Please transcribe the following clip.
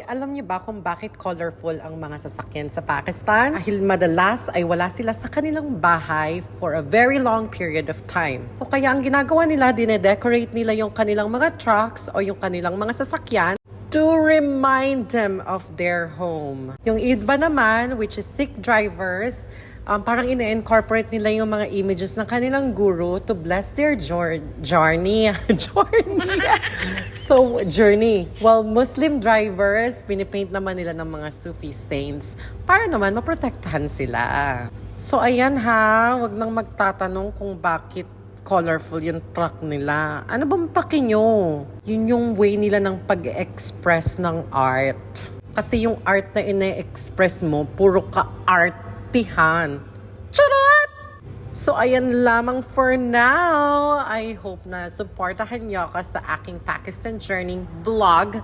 alam niyo ba kung bakit colorful ang mga sasakyan sa Pakistan? Dahil madalas ay wala sila sa kanilang bahay for a very long period of time. So kaya ang ginagawa nila, dinedecorate nila yung kanilang mga trucks o yung kanilang mga sasakyan to remind them of their home. Yung iba naman, which is Sikh drivers, parang ine-incorporate nila yung mga images ng kanilang guru to bless their journey. Journey. While Muslim drivers, pinipaint naman nila ng mga Sufi saints para naman maprotektahan sila. So ayan ha, wag nang magtatanong kung bakit colorful yung truck nila. Ano bang paki nyo? Yun yung way nila ng pag-express ng art. Kasi yung art na ine-express mo, puro ka-artihan. Charot! So, ayan lamang for now. I hope na supportahan nyo ako sa aking Pakistan Journey vlog.